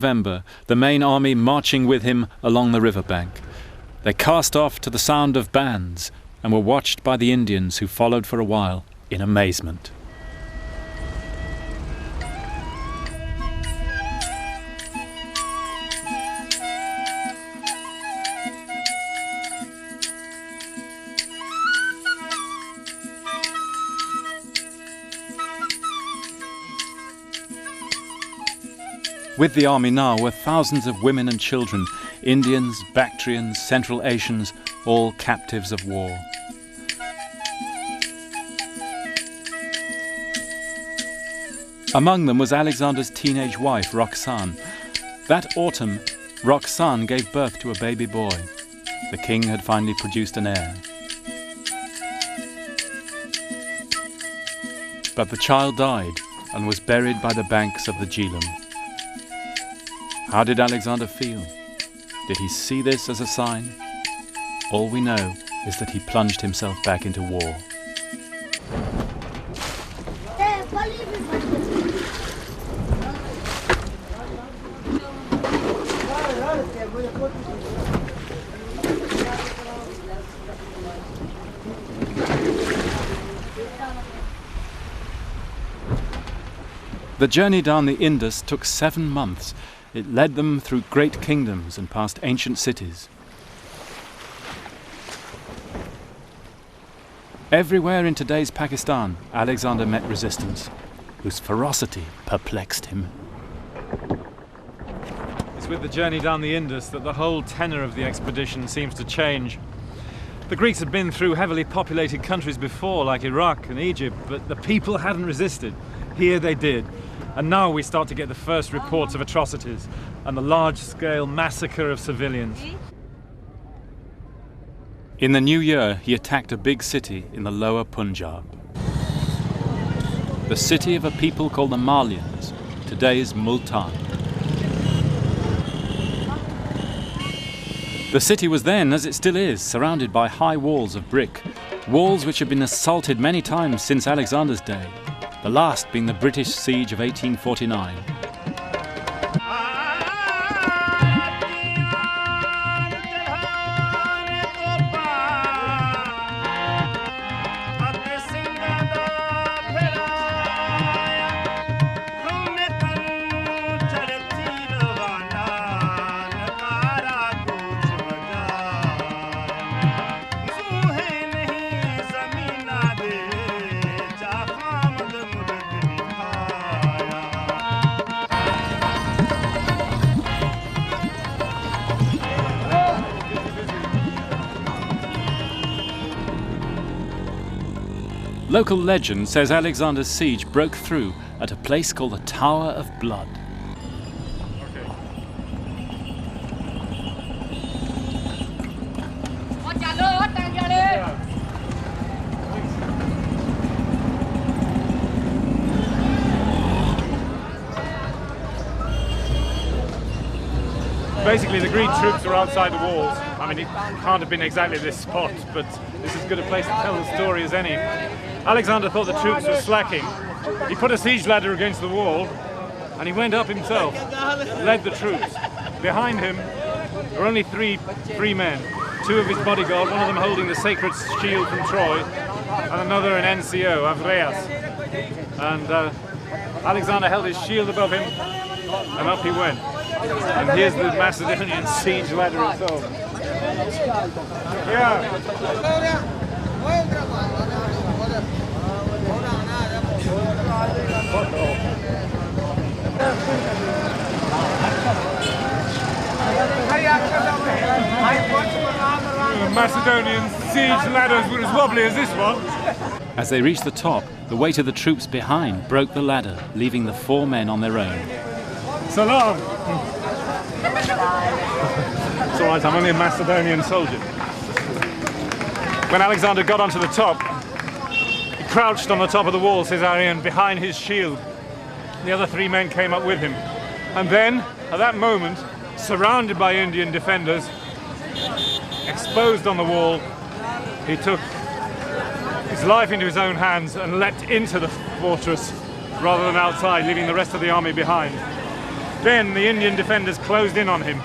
November, the main army marching with him along the riverbank. They cast off to the sound of bands and were watched by the Indians, who followed for a while in amazement. With the army now were thousands of women and children, Indians, Bactrians, Central Asians, all captives of war. Among them was Alexander's teenage wife, Roxane. That autumn, Roxane gave birth to a baby boy. The king had finally produced an heir. But the child died and was buried by the banks of the Jhelum. How did Alexander feel? Did he see this as a sign? All we know is that he plunged himself back into war. The journey down the Indus took 7 months. It led them through great kingdoms and past ancient cities. Everywhere in today's Pakistan, Alexander met resistance, whose ferocity perplexed him. It's with the journey down the Indus that the whole tenor of the expedition seems to change. The Greeks had been through heavily populated countries before, like Iraq and Egypt, but the people hadn't resisted. Here they did. And now we start to get the first reports of atrocities and the large-scale massacre of civilians. In the new year, he attacked a big city in the lower Punjab. The city of a people called the Malyans, today's Multan. The city was then, as it still is, surrounded by high walls of brick, walls which had been assaulted many times since Alexander's day, the last being the British siege of 1849. Local legend says Alexander's siege broke through at a place called the Tower of Blood. Basically, the Greek troops were outside the walls. I mean, it can't have been exactly this spot, but this is as good a place to tell the story as any. Alexander thought the troops were slacking. He put a siege ladder against the wall, and he went up himself, led the troops. Behind him were only three men, 2 of his bodyguard, one of them holding the sacred shield from Troy, and another an NCO, Avreas. And Alexander held his shield above him, and up he went. And here's the Macedonian siege ladder itself. Yeah. The Macedonian siege ladders were as wobbly as this one. As they reached the top, the weight of the troops behind broke the ladder, leaving the 4 men on their own. Salam! It's all right, I'm only a Macedonian soldier. When Alexander got onto the top, he crouched on the top of the wall, says Arian, behind his shield. The other 3 men came up with him. And then, at that moment, surrounded by Indian defenders, exposed on the wall, he took his life into his own hands and leapt into the fortress rather than outside, leaving the rest of the army behind. Then the Indian defenders closed in on him,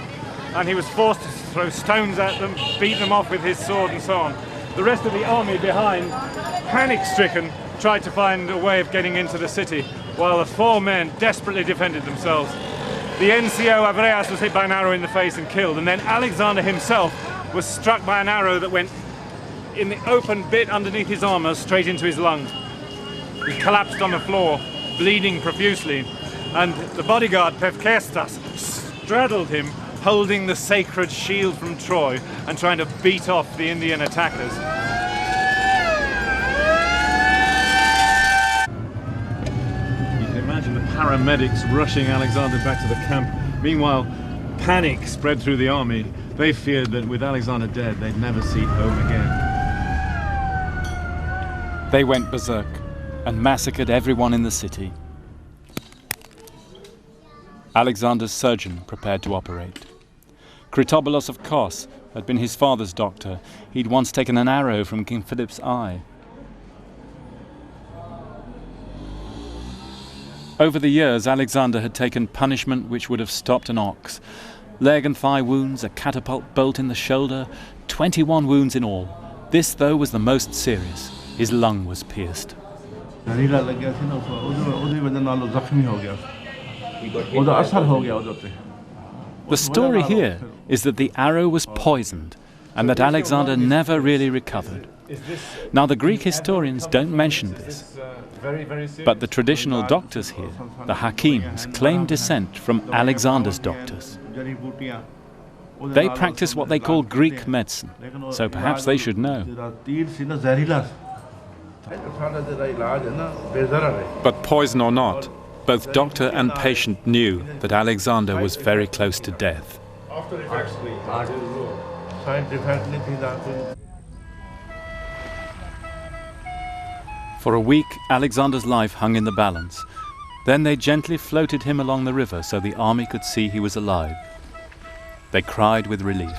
and he was forced to throw stones at them, beat them off with his sword and so on. The rest of the army behind, panic-stricken, tried to find a way of getting into the city, while the 4 men desperately defended themselves. The NCO Avreas was hit by an arrow in the face and killed, and then Alexander himself was struck by an arrow that went in the open bit underneath his armour straight into his lung. He collapsed on the floor, bleeding profusely, and the bodyguard Pevkestas straddled him, holding the sacred shield from Troy and trying to beat off the Indian attackers. You can imagine the paramedics rushing Alexander back to the camp. Meanwhile, panic spread through the army. They feared that with Alexander dead, they'd never see home again. They went berserk and massacred everyone in the city. Alexander's surgeon prepared to operate. Critoboulos of Kos had been his father's doctor. He'd once taken an arrow from King Philip's eye. Over the years, Alexander had taken punishment which would have stopped an ox. Leg and thigh wounds, a catapult bolt in the shoulder, 21 wounds in all. This, though, was the most serious. His lung was pierced. The story here is that the arrow was poisoned and that Alexander never really recovered. Now, the Greek historians don't mention this, but the traditional doctors here, the Hakims, claim descent from Alexander's doctors. They practice what they call Greek medicine, so perhaps they should know. But poison or not, both doctor and patient knew that Alexander was very close to death. For a week, Alexander's life hung in the balance. Then they gently floated him along the river so the army could see he was alive. They cried with relief.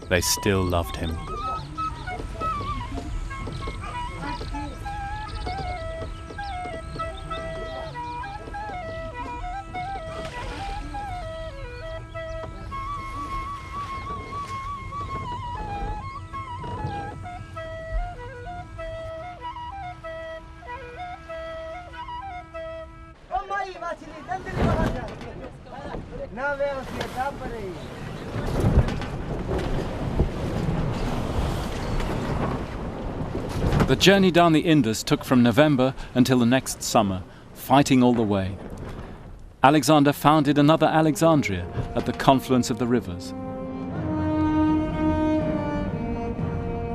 They still loved him. The journey down the Indus took from November until the next summer, fighting all the way. Alexander founded another Alexandria at the confluence of the rivers.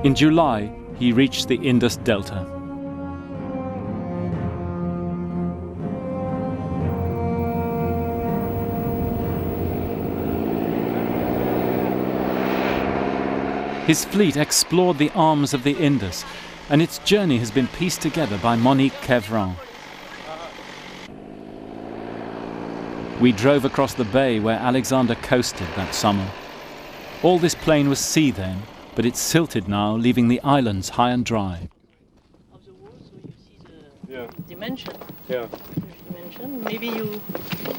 In July, he reached the Indus Delta. His fleet explored the arms of the Indus, and its journey has been pieced together by Monique Quevran. We drove across the bay where Alexander coasted that summer. All this plain was sea then, but it's silted now, leaving the islands high and dry. Of the wall, so you see the dimension. Yeah. Dimension. Maybe you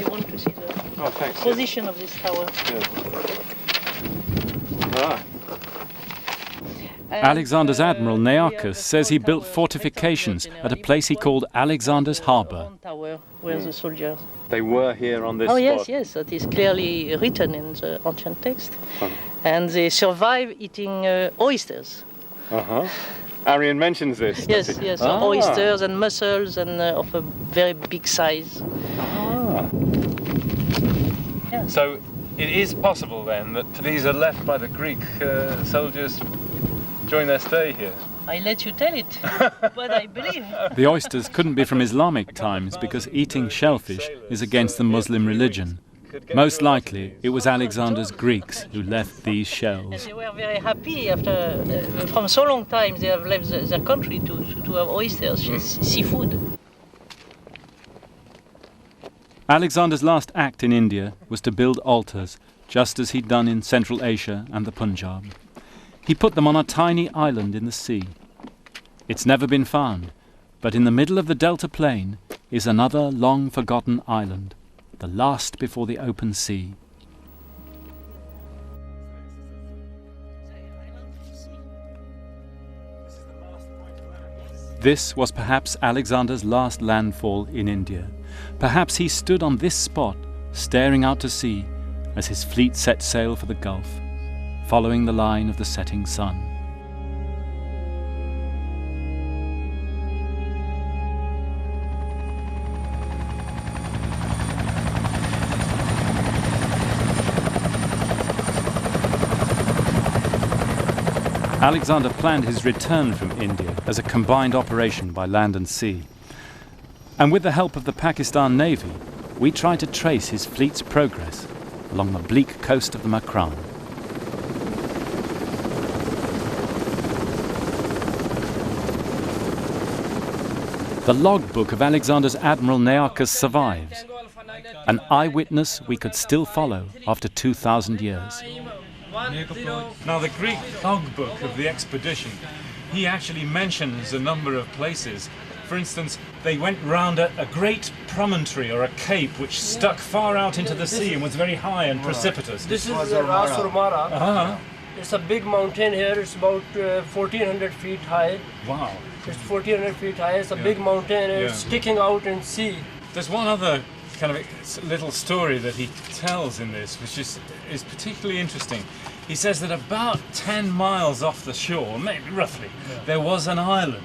want to see the position of this tower. Yeah. Alexander's admiral Nearchus says he built fortifications at a place he called Alexander's Harbour. Where the soldiers. They were here on this spot. spot. Yes, that is clearly written in the ancient text. And they survive eating oysters. Arian mentions this. Yes, oysters and mussels and of a very big size. Yeah. So it is possible then that these are left by the Greek soldiers during their stay here. I let you tell it, but I believe. The oysters couldn't be from Islamic times because eating shellfish is against the Muslim religion. Most likely, it was Alexander's Greeks who left these shells. And they were very happy after, from so long time, they have left their country to have oysters, seafood. Alexander's last act in India was to build altars, just as he'd done in Central Asia and the Punjab. He put them on a tiny island in the sea. It's never been found, but in the middle of the Delta Plain is another long-forgotten island, the last before the open sea. This was perhaps Alexander's last landfall in India. Perhaps he stood on this spot, staring out to sea, as his fleet set sail for the Gulf, following the line of the setting sun. Alexander planned his return from India as a combined operation by land and sea. And with the help of the Pakistan Navy, we tried to trace his fleet's progress along the bleak coast of the Makran. The logbook of Alexander's Admiral Nearchus survives, an eyewitness we could still follow after 2,000 years. Now, the Greek logbook of the expedition, he actually mentions a number of places. For instance, they went round a great promontory or a cape which stuck far out into the sea and was very high and precipitous. This is Ras Urmara. It's a big mountain here. It's about 1,400 feet high. Wow. It's 1,400 feet high. It's a big mountain and it's sticking out in sea. There's one other kind of little story that he tells in this, which is particularly interesting. He says that about 10 miles off the shore, maybe roughly, there was an island,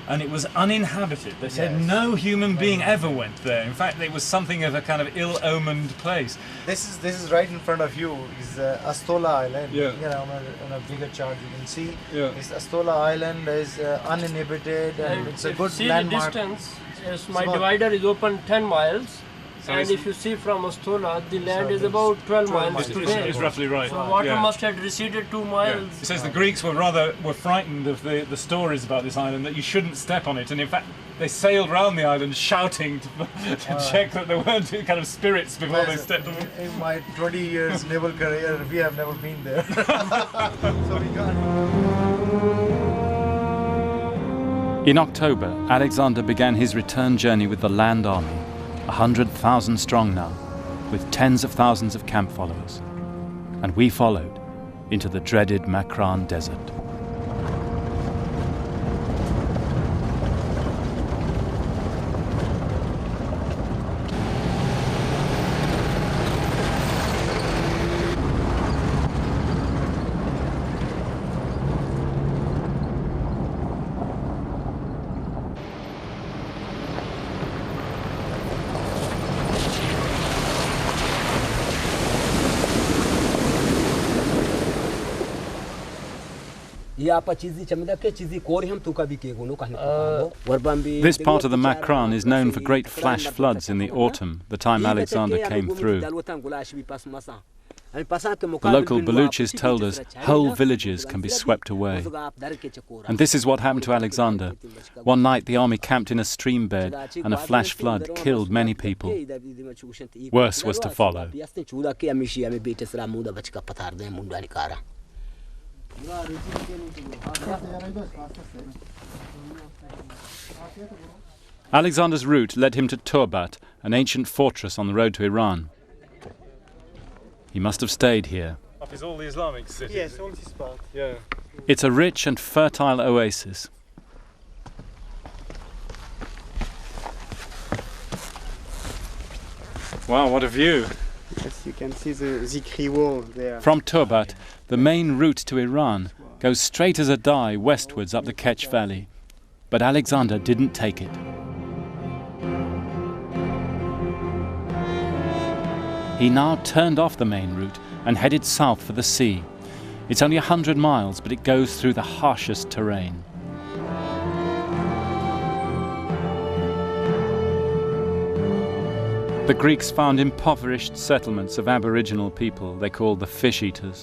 and it was uninhabited. They said no human being ever went there. In fact, it was something of a kind of ill-omened place. This is right in front of you. Is Astola Island. Yeah. You know, on a bigger chart you can see. Yeah. This Astola Island is uninhabited, and it's a good see landmark. The distance. Yes, my divider is open 10 miles. So and if you see from Astola, the land is about 12 miles today. Is roughly right. So water must have receded 2 miles. He says the Greeks were frightened of the stories about this island, that you shouldn't step on it, and in fact they sailed around the island shouting to check that there weren't kind of spirits before they stepped on it. In my 20 years naval career, we have never been there. So we can't. In October, Alexander began his return journey with the land army, 100,000 strong now, with tens of thousands of camp followers. And we followed into the dreaded Makran desert. This part of the Makran is known for great flash floods in the autumn, the time Alexander came through. The local Baluchis told us whole villages can be swept away. And this is what happened to Alexander. One night the army camped in a stream bed and a flash flood killed many people. Worse was to follow. Alexander's route led him to Turbat, an ancient fortress on the road to Iran. He must have stayed here. Is all the Islamic cities? Yes, all this part. Yeah. It's a rich and fertile oasis. Wow, what a view! Yes, you can see the Zikri wall there. From Turbat, the main route to Iran goes straight as a die westwards up the Ketch Valley. But Alexander didn't take it. He now turned off the main route and headed south for the sea. It's only 100 miles, but it goes through the harshest terrain. The Greeks found impoverished settlements of Aboriginal people they called the fish eaters.